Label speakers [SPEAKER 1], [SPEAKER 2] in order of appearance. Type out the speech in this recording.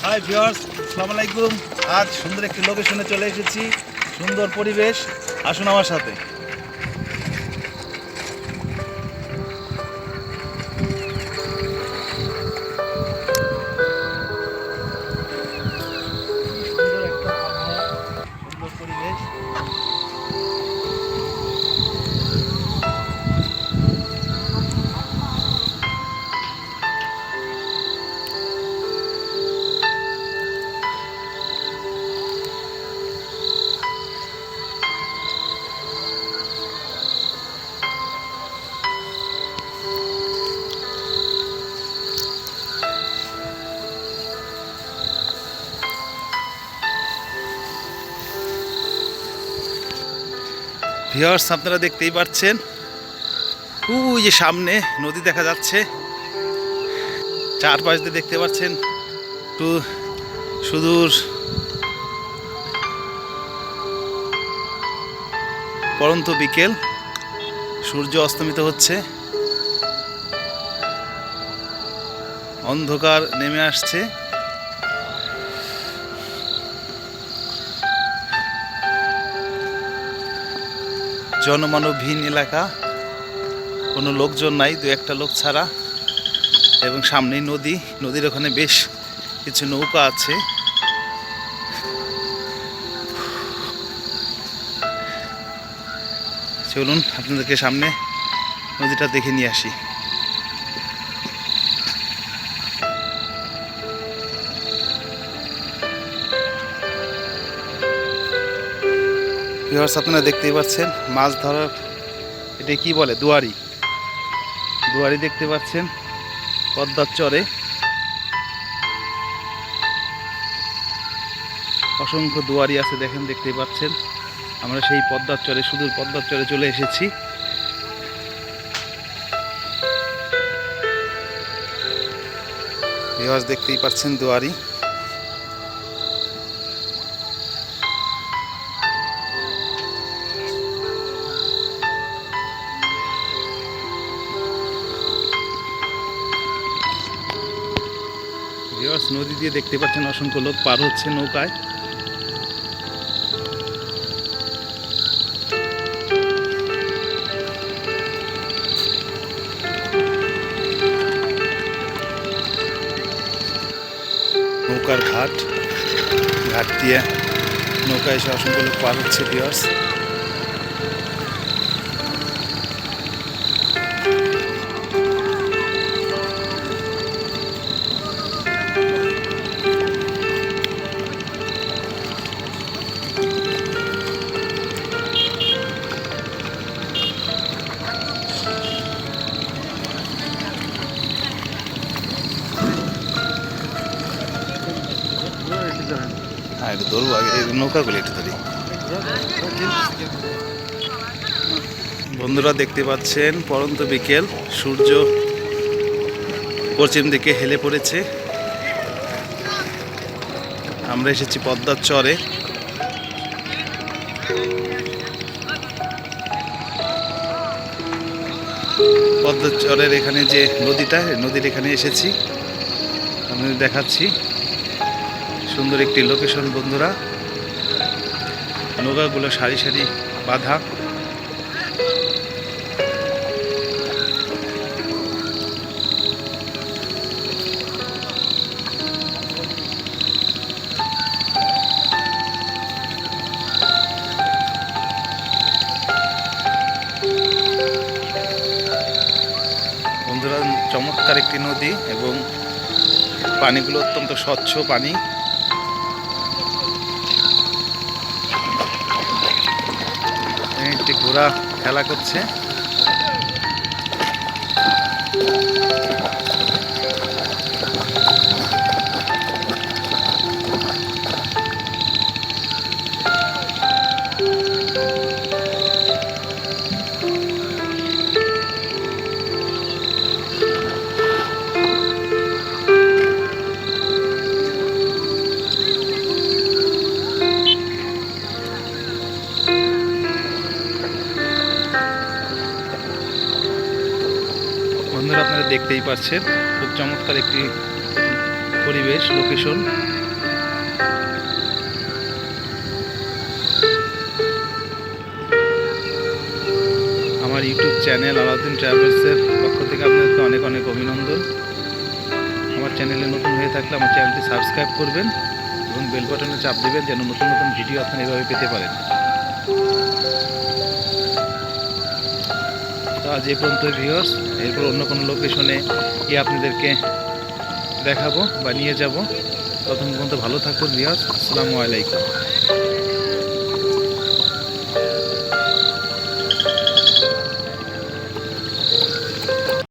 [SPEAKER 1] Hi viewers, আসসালামু আলাইকুম। আজ সুন্দর একটি লোকেশনে চলে এসেছি। সুন্দর পরিবেশ, আসুন আমার সাথে। সুন্দর একটা আবহাওয়া, সুন্দর পরিবেশ। ভিউয়ার্স, আপনারা দেখতেই পাচ্ছেন ওই যে সামনে নদী দেখা যাচ্ছে। চারপাশ দিয়ে দেখতে পাচ্ছেন একটু সুদূর পরন্ত বিকেল, সূর্য অস্তমিত হচ্ছে, অন্ধকার নেমে আসছে। জনমানবহীন এলাকা, কোনো লোকজন নাই, দু একটা লোক ছাড়া। এবং সামনেই নদী, নদীর ওখানে বেশ কিছু নৌকা আছে। চলুন আপনাদেরকে সামনে নদীটা দেখে নিয়ে আসি। ভিউয়ার্স, আপনারা দেখতেই পাচ্ছেন মাছ ধরার, এটা কি বলে, দুয়ারি। দুয়ারি দেখতে পাচ্ছেন পদ্মার চরে। অসংখ্য দুয়ারি আছে, দেখেন, দেখতেই পাচ্ছেন। আমরা সেই পদ্মার চরে, সুদূর পদ্মার চরে চলে এসেছি। ভিউয়ার্স, দেখতেই পাচ্ছেন দুয়ারি। ভিউয়ার্স, নদী দিয়ে দেখতে পাচ্ছেন অসংখ্য লোক পার হচ্ছে নৌকায়। নৌকার ঘাট, ঘাট দিয়ে নৌকায় এসে অসংখ্য লোক পার হচ্ছে। ভিউয়ার্স, হ্যাঁ, একটু ধরবো আগে, এই নৌকাগুলি একটু ধরি। বন্ধুরা, দেখতে পাচ্ছেন পরন্ত বিকেল, সূর্য পশ্চিম দিকে হেলে পড়েছে। আমরা এসেছি পদ্মার চরে। পদ্মার চরের এখানে যে নদীটা, নদীর এখানে এসেছি, আপনাদের দেখাচ্ছি। সুন্দর একটি লোকেশন বন্ধুরা। নৌকাগুলো সারি সারি বাঁধা। বন্ধুরা, চমৎকার একটি নদী এবং পানিগুলো অত্যন্ত স্বচ্ছ পানি। একটি ঘোড়া খেলা করছে। বন্ধুরা, আপনারা দেখতেই পাচ্ছেন খুব চমৎকার একটি পরিবেশ, লোকেশন। আমার ইউটিউব চ্যানেল আলাউদ্দিন ট্রাভেলসের পক্ষ থেকে আপনাদেরকে অনেক অনেক অভিনন্দন। আমার চ্যানেলে নতুন হয়ে থাকলে আমার চ্যানেলটি সাবস্ক্রাইব করবেন এবং বেল বাটনে চাপ দেবেন যেন নতুন নতুন ভিডিও আপনারা এভাবে পেতে পারেন। তো আজ এই পর্যন্ত ভিউয়ার্স, এরপর অন্য কোনো লোকেশনে গিয়ে আপনাদেরকে দেখাবো বা নিয়ে যাব। ততক্ষণ পর্যন্ত ভালো থাকুন ভিউয়ার্স। আসসালামু আলাইকুম।